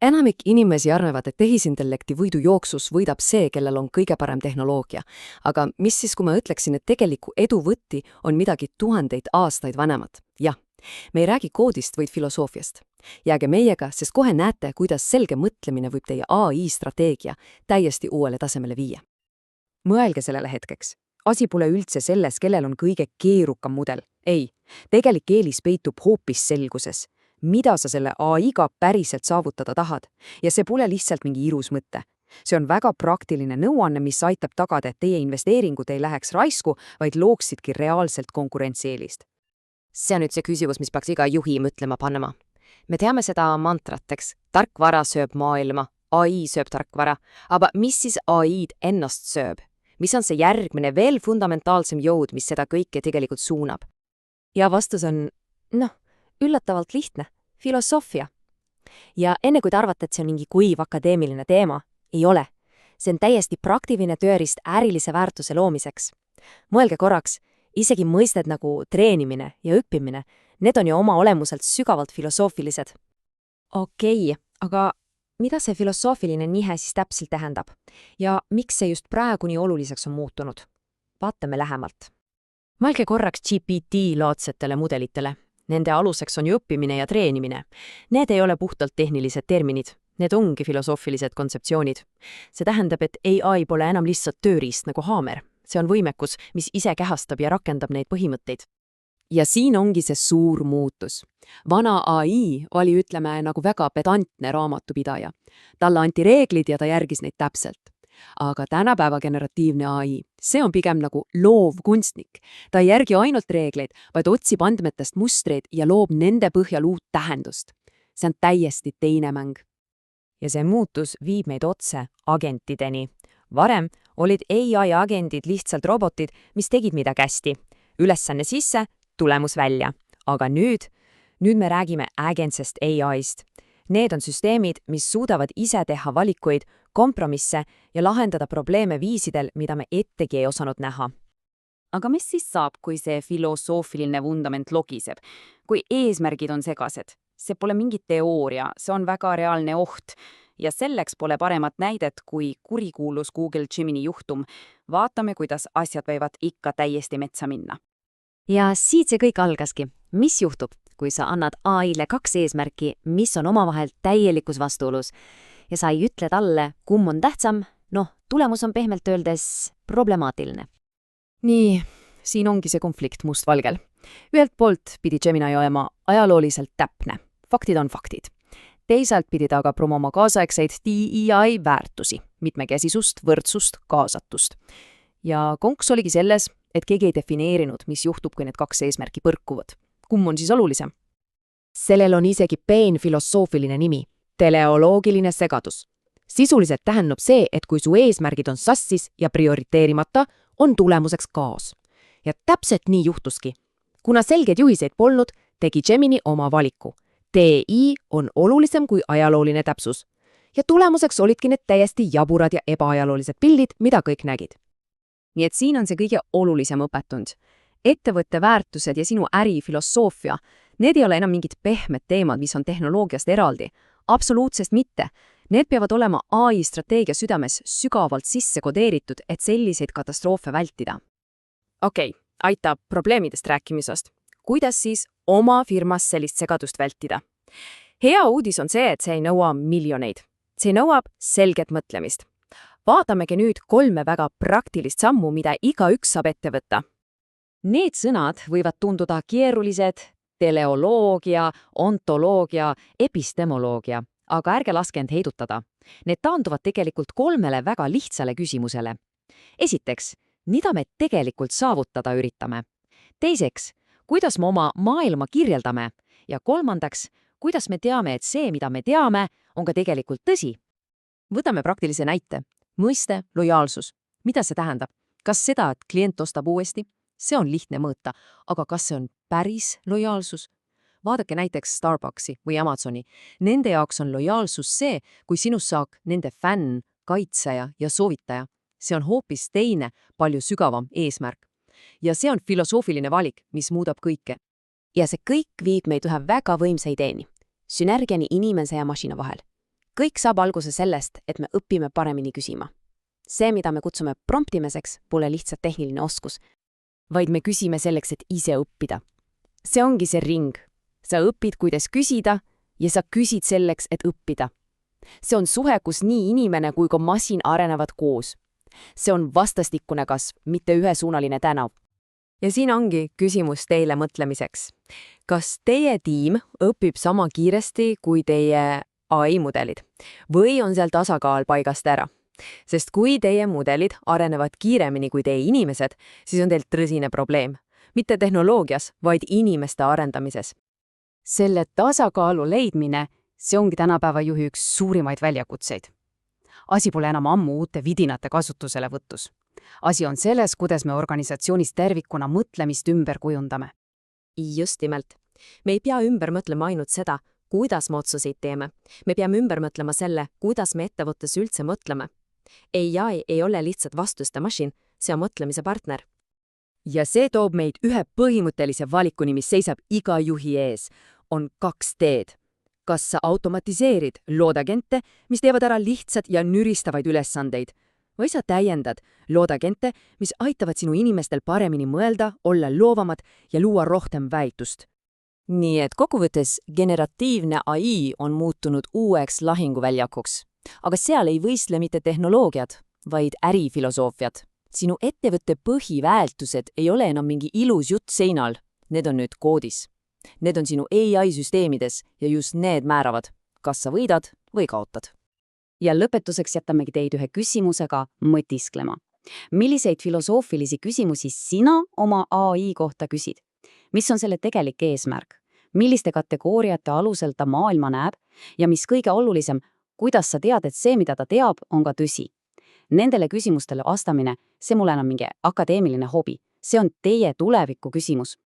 Enamik inimesi arvavad, et tehisintellekti võidujooksus võidab see, kellel on kõige parem tehnoloogia. Aga mis siis, kui ma ütleksin, et tegeliku edu võti on midagi tuhandeid aastaid vanemat? Jah, me ei räägi koodist, vaid filosoofiast. Jääge meiega, sest kohe näete, kuidas selge mõtlemine võib teie AI-strateegia täiesti uuele tasemele viia. Mõelge sellele hetkeks. Asi pole üldse selles, kellel on kõige keerukam mudel. Ei, tegelik eelis peitub hoopis selguses. Mida sa selle AI-ga päriselt saavutada tahad? Ja see pole lihtsalt mingi ilus mõte. See on väga praktiline nõuanne, mis aitab tagada, et teie investeeringud ei läheks raisku, vaid looksidki reaalselt konkurentsieelist. See on nüüd see küsimus, mis peaks iga juhi mõtlema panema. Me teame seda mantrat, eks. Tarkvara sööb maailma, AI sööb tarkvara. Aga mis siis AI-d ennast sööb? Mis on see järgmine veel fundamentaalsem jõud, mis seda kõike tegelikult suunab? Ja vastus on, üllatavalt lihtne. Filosoofia. Ja enne kui te arvate, et see on mingi kuiv akadeemiline teema, ei ole. See on täiesti praktiline tööriist ärilise väärtuse loomiseks. Mõelge korraks, isegi mõisted nagu treenimine ja õppimine, need on ju oma olemuselt sügavalt filosoofilised. Okei, aga mida see filosoofiline nihe siis täpselt tähendab? Ja miks see just praegu nii oluliseks on muutunud? Vaatame lähemalt. Mõelge korraks GPT-laadsetele mudelitele. Nende aluseks on ju õppimine ja treenimine. Need ei ole puhtalt tehnilised terminid. Need ongi filosoofilised kontseptsioonid. See tähendab, et AI pole enam lihtsalt tööriist nagu haamer. See on võimekus, mis ise kähastab ja rakendab neid põhimõtteid. Ja siin ongi see suur muutus. Vana AI oli, nagu väga pedantne raamatupidaja. Talle anti reeglid ja ta järgis neid täpselt. Aga tänapäeva generatiivne AI, see on pigem nagu loov kunstnik. Ta ei järgi ainult reegleid, vaid otsib andmetest mustreid ja loob nende põhjal uut tähendust. See on täiesti teine mäng. Ja see muutus viib meid otse agentideni. Varem olid AI-agendid lihtsalt robotid, mis tegid midagi hästi. Ülesanne sisse, tulemus välja. Aga nüüd me räägime agentsest AI-st. Need on süsteemid, mis suudavad ise teha valikuid, kompromisse ja lahendada probleeme viisidel, mida me ettegi ei osanud näha. Aga mis siis saab, kui see filosoofiline vundament logiseb? Kui eesmärgid on segased? See pole mingi teooria, see on väga reaalne oht. Ja selleks pole paremat näidet kui kurikuulus Google Gemini juhtum. Vaatame, kuidas asjad võivad ikka täiesti metsa minna. Ja siit see kõik algaski. Mis juhtub, kui sa annad AI-le 2 eesmärki, mis on omavahel täielikus vastuolus ja sa ei ütle talle, kumb on tähtsam? Tulemus on pehmelt öeldes problemaatiline. Nii, siin ongi see konflikt mustvalgel. Ühelt poolt pidi Gemini olema ajalooliselt täpne. Faktid on faktid. Teisalt pidi ta aga promoma kaasaegseid DEI väärtusi, mitmekesisust, võrdsust, kaasatust. Ja konks oligi selles, et keegi ei defineerinud, mis juhtub, kui need 2 eesmärki põrkuvad. Kumb on siis olulisem? Sellel on isegi peen filosoofiline nimi, teleoloogiline segadus. Sisuliselt tähendab see, et kui su eesmärgid on sassis ja prioriteerimata, on tulemuseks kaos. Ja täpselt nii juhtuski. Kuna selgeid juhiseid polnud, tegi Gemini oma valiku. TI on olulisem kui ajalooline täpsus. Ja tulemuseks olidki need täiesti jaburad ja ebaajaloolised pildid, mida kõik nägid. Nii et siin on see kõige olulisem õpetund. Ettevõtte väärtused ja sinu ärifilosoofia, need ei ole enam mingid pehmed teemad, mis on tehnoloogiast eraldi. Absoluutsest mitte. Need peavad olema AI-strateegia südames sügavalt sisse kodeeritud, et selliseid katastroofe vältida. Okei, aitab probleemidest rääkimisest. Kuidas siis oma firmas sellist segadust vältida? Hea uudis on see, et see ei nõua miljoneid. See nõuab selget mõtlemist. Vaatamegi nüüd 3 väga praktilist sammu, mida igaüks saab ette võtta. Need sõnad võivad tunduda keerulised, teleoloogia, ontoloogia, epistemoloogia, aga ärge laske end heidutada. Need taanduvad tegelikult 3 väga lihtsale küsimusele. Esiteks, mida me tegelikult saavutada üritame? Teiseks, kuidas me oma maailma kirjeldame? Ja kolmandaks, kuidas me teame, et see, mida me teame, on ka tegelikult tõsi? Võtame praktilise näite. Mõiste lojaalsus. Mida see tähendab? Kas seda, et klient ostab uuesti? See on lihtne mõõta, aga kas see on päris lojaalsus? Vaadake näiteks Starbucksi või Amazoni. Nende jaoks on lojaalsus see, kui sinust saab nende fänn, kaitseja ja soovitaja. See on hoopis teine, palju sügavam eesmärk. Ja see on filosoofiline valik, mis muudab kõike. Ja see kõik viib meid ühe väga võimsa ideeni. Sünergiani inimese ja masina vahel. kõik saab alguse sellest, et me õpime paremini küsima. See, mida me kutsume promptimiseks, pole lihtsalt tehniline oskus, vaid me küsime selleks, et ise õppida. See ongi see ring. Sa õpid, kuidas küsida ja sa küsid selleks, et õppida. See on suhe, kus nii inimene kui ka masin arenevad koos. See on vastastikune kasv, mitte ühesuunaline tänav. Ja siin ongi küsimus teile mõtlemiseks. Kas teie tiim õpib sama kiiresti kui teie AI-mudelid või on seal tasakaal paigast ära? Sest kui teie mudelid arenevad kiiremini kui teie inimesed, siis on teil tõsine probleem. Mitte tehnoloogias, vaid inimeste arendamises. Selle tasakaalu leidmine, see ongi tänapäeva juhi üks suurimaid väljakutseid. Asi pole enam ammu uute vidinate kasutusele võtus. Asi on selles, kuidas me organisatsioonis tervikuna mõtlemist ümber kujundame. Just nimelt. Me ei pea ümber mõtlema ainult seda, kuidas me otsuseid teeme. Me peame ümber mõtlema selle, kuidas me ettevõttes üldse mõtleme. AI ei ole lihtsalt vastuste masin, see on mõtlemise partner. Ja see toob meid ühe põhimõttelise valikuni, mis seisab iga juhi ees. On 2 teed. Kas sa automatiseerid loodagente, mis teevad ära lihtsad ja nüristavaid ülesandeid, või sa täiendad loodagente, mis aitavad sinu inimestel paremini mõelda, olla loovamad ja luua rohkem väärtust. Nii et kokkuvõttes generatiivne AI on muutunud uueks lahinguväljakuks. Aga seal ei võistle mitte tehnoloogiad, vaid ärifilosoofiad. Sinu ettevõtte põhiväärtused ei ole enam mingi ilus jutt seinal, need on nüüd koodis. Need on sinu AI-süsteemides ja just need määravad, kas sa võidad või kaotad. Ja lõpetuseks jätamegi teid ühe küsimusega mõtisklema. Milliseid filosoofilisi küsimusi sina oma AI kohta küsid? Mis on selle tegelik eesmärk? Milliste kategooriate alusel ta maailma näeb? Ja mis kõige olulisem, kuidas sa tead, et see, mida ta teab, on ka tõsi? Nendele küsimustele vastamine, see mulle enam mingi akadeemiline hobi. See on teie tuleviku küsimus.